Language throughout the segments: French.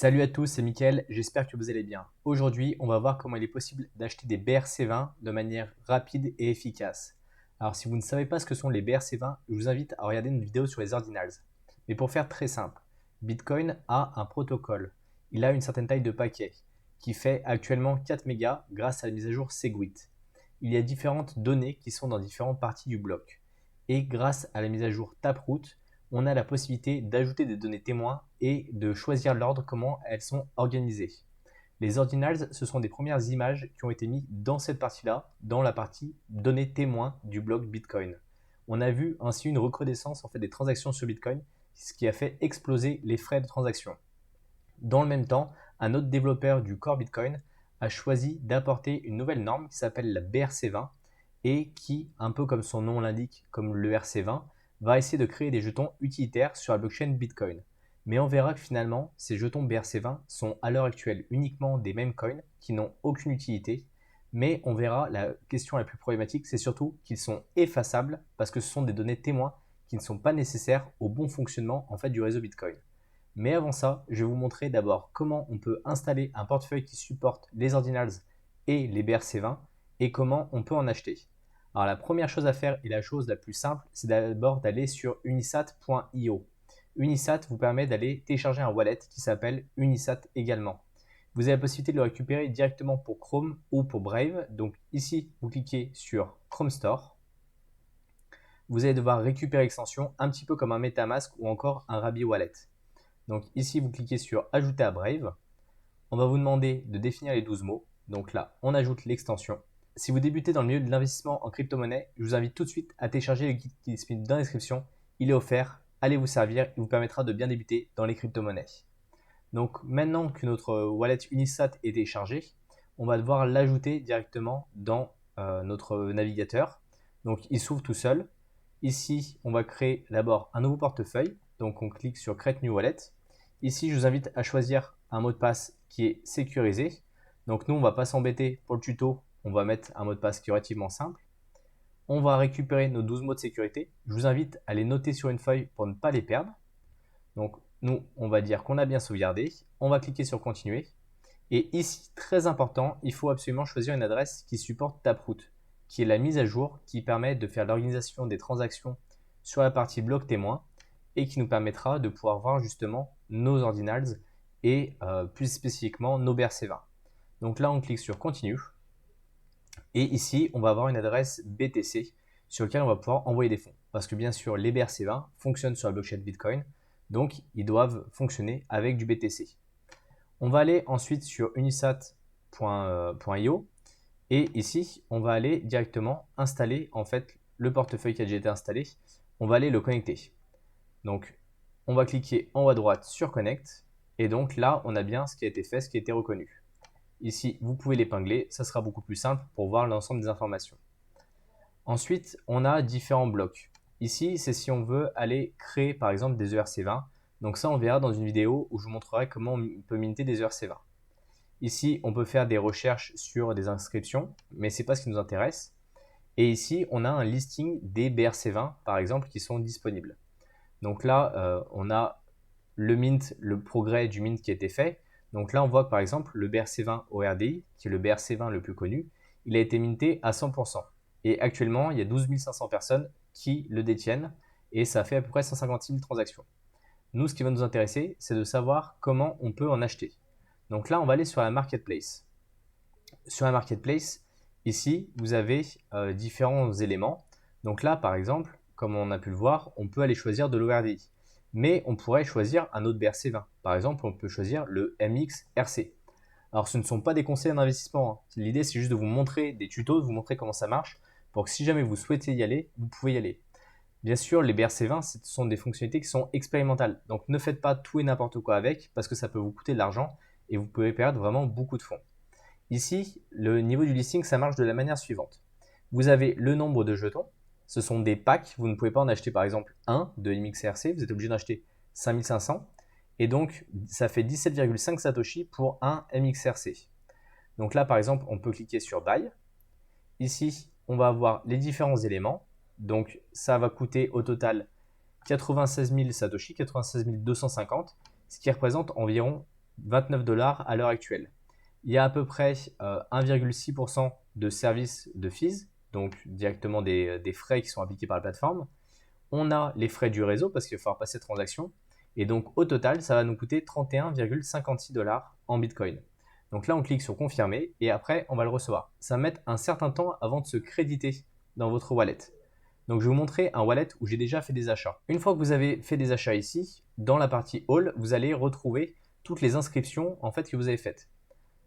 Salut à tous, c'est Mickaël, j'espère que vous allez bien. Aujourd'hui, on va voir comment il est possible d'acheter des BRC20 de manière rapide et efficace. Alors si vous ne savez pas ce que sont les BRC20, je vous invite à regarder une vidéo sur les ordinals. Mais pour faire très simple, Bitcoin a un protocole. Il a une certaine taille de paquet qui fait actuellement 4 mégas grâce à la mise à jour Segwit. Il y a différentes données qui sont dans différentes parties du bloc. Et grâce à la mise à jour Taproot, on a la possibilité d'ajouter des données témoins et de choisir l'ordre comment elles sont organisées. Les ordinals, ce sont des premières images qui ont été mises dans cette partie-là, dans la partie données témoins du bloc Bitcoin. On a vu ainsi une recrudescence des transactions sur Bitcoin, ce qui a fait exploser les frais de transaction. Dans le même temps, un autre développeur du core Bitcoin a choisi d'apporter une nouvelle norme qui s'appelle la BRC20 et qui, un peu comme son nom l'indique, comme le RC20, va essayer de créer des jetons utilitaires sur la blockchain Bitcoin. Mais on verra que finalement, ces jetons BRC20 sont à l'heure actuelle uniquement des meme coins qui n'ont aucune utilité. Mais on verra, la question la plus problématique, c'est surtout qu'ils sont effaçables parce que ce sont des données témoins qui ne sont pas nécessaires au bon fonctionnement du réseau Bitcoin. Mais avant ça, je vais vous montrer d'abord comment on peut installer un portefeuille qui supporte les ordinals et les BRC20 et comment on peut en acheter. Alors la première chose à faire et la chose la plus simple, c'est d'abord d'aller sur unisat.io. Unisat vous permet d'aller télécharger un wallet qui s'appelle Unisat également. Vous avez la possibilité de le récupérer directement pour Chrome ou pour Brave. Donc ici, vous cliquez sur Chrome Store. Vous allez devoir récupérer l'extension un petit peu comme un MetaMask ou encore un Rabi Wallet. Donc ici, vous cliquez sur Ajouter à Brave. On va vous demander de définir les 12 mots. Donc là, on ajoute l'extension. Si vous débutez dans le milieu de l'investissement en crypto-monnaie, je vous invite tout de suite à télécharger le guide qui est disponible dans la description. Il est offert, allez vous servir, il vous permettra de bien débuter dans les crypto-monnaies. Donc maintenant que notre wallet Unisat est téléchargé, on va devoir l'ajouter directement dans notre navigateur. Donc il s'ouvre tout seul. Ici, on va créer d'abord un nouveau portefeuille. Donc on clique sur Create New Wallet. Ici, je vous invite à choisir un mot de passe qui est sécurisé. Donc nous, on ne va pas s'embêter pour le tuto. On va mettre un mot de passe qui est relativement simple. On va récupérer nos 12 mots de sécurité. Je vous invite à les noter sur une feuille pour ne pas les perdre. Donc nous, on va dire qu'on a bien sauvegardé. On va cliquer sur Continuer. Et ici, très important, il faut absolument choisir une adresse qui supporte Taproot, qui est la mise à jour qui permet de faire l'organisation des transactions sur la partie bloc témoin et qui nous permettra de pouvoir voir justement nos ordinals et plus spécifiquement nos BRC20. Donc là, on clique sur Continue. Et ici, on va avoir une adresse BTC sur laquelle on va pouvoir envoyer des fonds. Parce que bien sûr, les BRC20 fonctionnent sur la blockchain Bitcoin, donc ils doivent fonctionner avec du BTC. On va aller ensuite sur unisat.io et ici, on va aller directement installer le portefeuille qui a déjà été installé. On va aller le connecter. Donc, on va cliquer en haut à droite sur Connect et donc là, on a bien ce qui a été fait, ce qui a été reconnu. Ici, vous pouvez l'épingler, ça sera beaucoup plus simple pour voir l'ensemble des informations. Ensuite, on a différents blocs. Ici, c'est si on veut aller créer par exemple des ERC20. Donc ça, on verra dans une vidéo où je vous montrerai comment on peut minter des ERC20. Ici, on peut faire des recherches sur des inscriptions, mais ce n'est pas ce qui nous intéresse. Et ici, on a un listing des BRC20, par exemple, qui sont disponibles. Donc là, on a le mint, le progrès du mint qui a été fait. Donc là, on voit que par exemple, le BRC20 ORDI, qui est le BRC20 le plus connu, il a été minté à 100%. Et actuellement, il y a 12 500 personnes qui le détiennent et ça fait à peu près 156 000 transactions. Nous, ce qui va nous intéresser, c'est de savoir comment on peut en acheter. Donc là, on va aller sur la marketplace. Sur la marketplace, ici, vous avez différents éléments. Donc là, par exemple, comme on a pu le voir, on peut aller choisir de l'ORDI. Mais on pourrait choisir un autre BRC20. Par exemple, on peut choisir le MXRC. Alors, ce ne sont pas des conseils d'investissement. L'idée, c'est juste de vous montrer des tutos, de vous montrer comment ça marche, pour que si jamais vous souhaitez y aller, vous pouvez y aller. Bien sûr, les BRC20, ce sont des fonctionnalités qui sont expérimentales. Donc, ne faites pas tout et n'importe quoi avec, parce que ça peut vous coûter de l'argent et vous pouvez perdre vraiment beaucoup de fonds. Ici, le niveau du listing, ça marche de la manière suivante. Vous avez le nombre de jetons. Ce sont des packs. Vous ne pouvez pas en acheter par exemple un de MXRC. Vous êtes obligé d'en acheter 5500. Et donc, ça fait 17,5 Satoshi pour un MXRC. Donc là, par exemple, on peut cliquer sur Buy. Ici, on va avoir les différents éléments. Donc, ça va coûter au total 96 000 Satoshi, 96 250, ce qui représente environ 29 $ à l'heure actuelle. Il y a à peu près 1,6% de services de fees, donc directement des frais qui sont appliqués par la plateforme. On a les frais du réseau parce qu'il va falloir passer transaction. Et donc au total, ça va nous coûter 31,56 $ en Bitcoin. Donc là, on clique sur confirmer et après, on va le recevoir. Ça va mettre un certain temps avant de se créditer dans votre wallet. Donc je vais vous montrer un wallet où j'ai déjà fait des achats. Une fois que vous avez fait des achats ici, dans la partie All, vous allez retrouver toutes les inscriptions en fait que vous avez faites.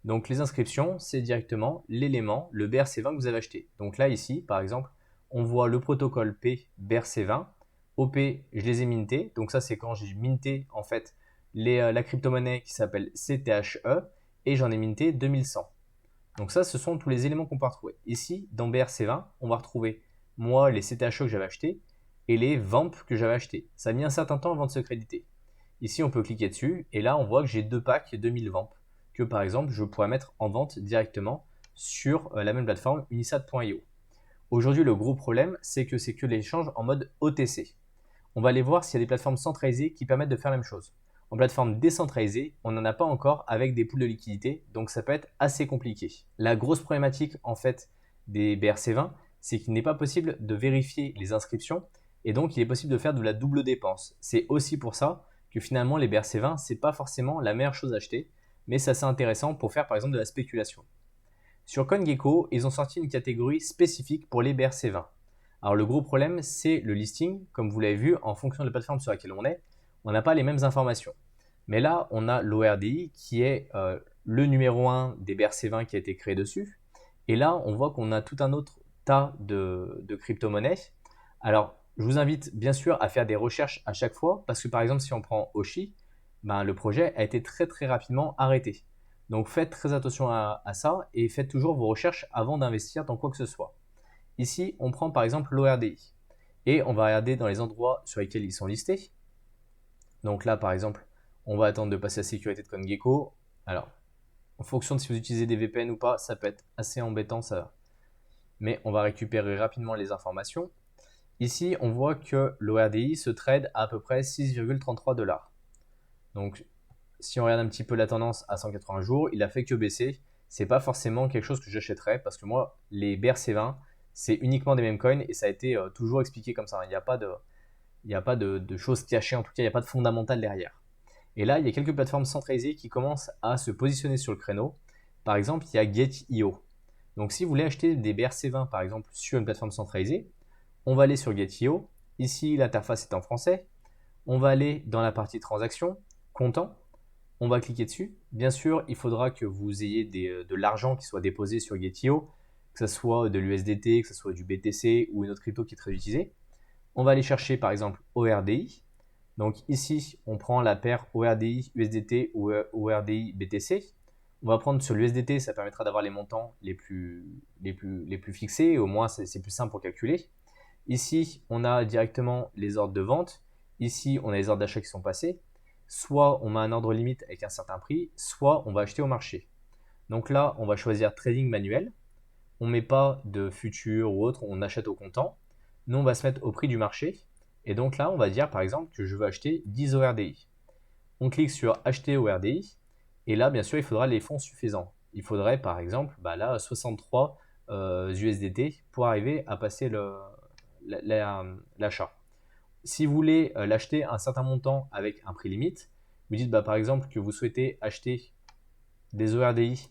Donc les inscriptions, c'est directement l'élément, le BRC20 que vous avez acheté. Donc là ici, par exemple, on voit le protocole P BRC20. OP, je les ai mintés. Donc ça, c'est quand j'ai minté en fait la crypto-monnaie qui s'appelle CTHE et j'en ai minté 2100. Donc ça, ce sont tous les éléments qu'on peut retrouver. Ici, dans BRC20, on va retrouver moi les CTHE que j'avais achetés et les VAMP que j'avais achetés. Ça a mis un certain temps avant de se créditer. Ici, on peut cliquer dessus et là, on voit que j'ai 2 packs 2000 VAMP que par exemple, je pourrais mettre en vente directement sur la même plateforme unisat.io. Aujourd'hui, le gros problème, c'est que l'échange en mode OTC. On va aller voir s'il y a des plateformes centralisées qui permettent de faire la même chose. En plateforme décentralisée, on n'en a pas encore avec des poules de liquidité, donc ça peut être assez compliqué. La grosse problématique en fait des BRC20, c'est qu'il n'est pas possible de vérifier les inscriptions et donc il est possible de faire de la double dépense. C'est aussi pour ça que finalement les BRC20, c'est pas forcément la meilleure chose à acheter, mais c'est assez intéressant pour faire par exemple de la spéculation. Sur CoinGecko, ils ont sorti une catégorie spécifique pour les BRC20. Alors le gros problème, c'est le listing. Comme vous l'avez vu, en fonction de la plateforme sur laquelle on n'a pas les mêmes informations. Mais là, on a l'ORDI qui est le numéro 1 des BRC20 qui a été créé dessus. Et là, on voit qu'on a tout un autre tas de crypto-monnaies. Alors, je vous invite bien sûr à faire des recherches à chaque fois, parce que par exemple, si on prend Oshi, le projet a été très très rapidement arrêté. Donc faites très attention à ça et faites toujours vos recherches avant d'investir dans quoi que ce soit. Ici, on prend par exemple l'ORDI et on va regarder dans les endroits sur lesquels ils sont listés. Donc là, par exemple, on va attendre de passer la sécurité de CoinGecko. Alors, en fonction de si vous utilisez des VPN ou pas, ça peut être assez embêtant ça. Mais on va récupérer rapidement les informations. Ici, on voit que l'ORDI se trade à peu près 6,33 $. Donc, si on regarde un petit peu la tendance à 180 jours, il a fait que baisser. C'est pas forcément quelque chose que j'achèterais parce que moi, les BRC20, c'est uniquement des memecoins et ça a été toujours expliqué comme ça. Il n'y a pas de choses cachées, en tout cas, il n'y a pas de fondamental derrière. Et là, il y a quelques plateformes centralisées qui commencent à se positionner sur le créneau. Par exemple, il y a Gate.io. Donc, si vous voulez acheter des BRC20, par exemple, sur une plateforme centralisée, on va aller sur Gate.io. Ici, l'interface est en français. On va aller dans la partie transactions, comptant. On va cliquer dessus. Bien sûr, il faudra que vous ayez de l'argent qui soit déposé sur Gate.io, que ce soit de l'USDT, que ce soit du BTC ou une autre crypto qui est très utilisée. On va aller chercher par exemple ORDI. Donc ici, on prend la paire ORDI USDT ou ORDI BTC. On va prendre sur l'USDT, ça permettra d'avoir les montants les plus fixés, au moins c'est plus simple pour calculer. Ici, on a directement les ordres de vente. Ici, on a les ordres d'achat qui sont passés. Soit on met un ordre limite avec un certain prix, soit on va acheter au marché. Donc là, on va choisir trading manuel. On ne met pas de futur ou autre, on achète au comptant. Nous, on va se mettre au prix du marché. Et donc là, on va dire par exemple que je veux acheter 10 ORDI. On clique sur acheter ORDI. Et là, bien sûr, il faudra les fonds suffisants. Il faudrait par exemple, là, 63 USDT pour arriver à passer l'achat. Si vous voulez l'acheter à un certain montant avec un prix limite, vous dites par exemple que vous souhaitez acheter des ORDI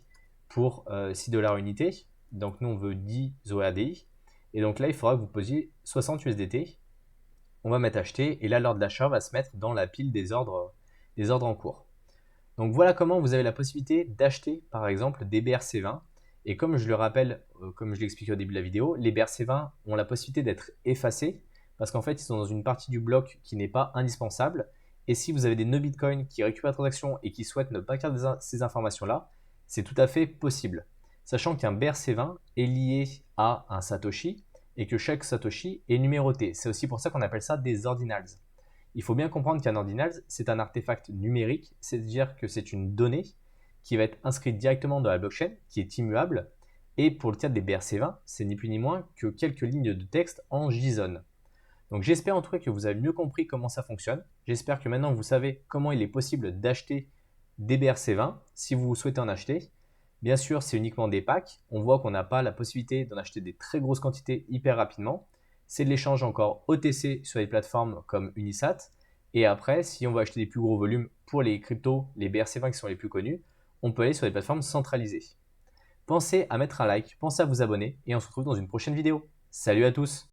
pour 6 $ unité. Donc nous on veut 10 ORDI. Et donc là il faudra que vous posiez 60 USDT. On va mettre acheter et là l'ordre d'achat va se mettre dans la pile des ordres en cours. Donc voilà comment vous avez la possibilité d'acheter par exemple des BRC20. Et comme je le rappelle, comme je l'ai expliqué au début de la vidéo, les BRC20 ont la possibilité d'être effacés parce qu'en fait, ils sont dans une partie du bloc qui n'est pas indispensable. Et si vous avez des nœuds Bitcoin qui récupèrent la transaction et qui souhaitent ne pas garder ces informations-là, c'est tout à fait possible. Sachant qu'un BRC20 est lié à un Satoshi et que chaque Satoshi est numéroté. C'est aussi pour ça qu'on appelle ça des ordinals. Il faut bien comprendre qu'un ordinal, c'est un artefact numérique, c'est-à-dire que c'est une donnée qui va être inscrite directement dans la blockchain, qui est immuable. Et pour le cas des BRC20, c'est ni plus ni moins que quelques lignes de texte en JSON. Donc j'espère en tout cas que vous avez mieux compris comment ça fonctionne. J'espère que maintenant vous savez comment il est possible d'acheter des BRC20 si vous souhaitez en acheter. Bien sûr, c'est uniquement des packs. On voit qu'on n'a pas la possibilité d'en acheter des très grosses quantités hyper rapidement. C'est de l'échange encore OTC sur des plateformes comme Unisat. Et après, si on veut acheter des plus gros volumes pour les cryptos, les BRC20 qui sont les plus connus, on peut aller sur des plateformes centralisées. Pensez à mettre un like, pensez à vous abonner et on se retrouve dans une prochaine vidéo. Salut à tous!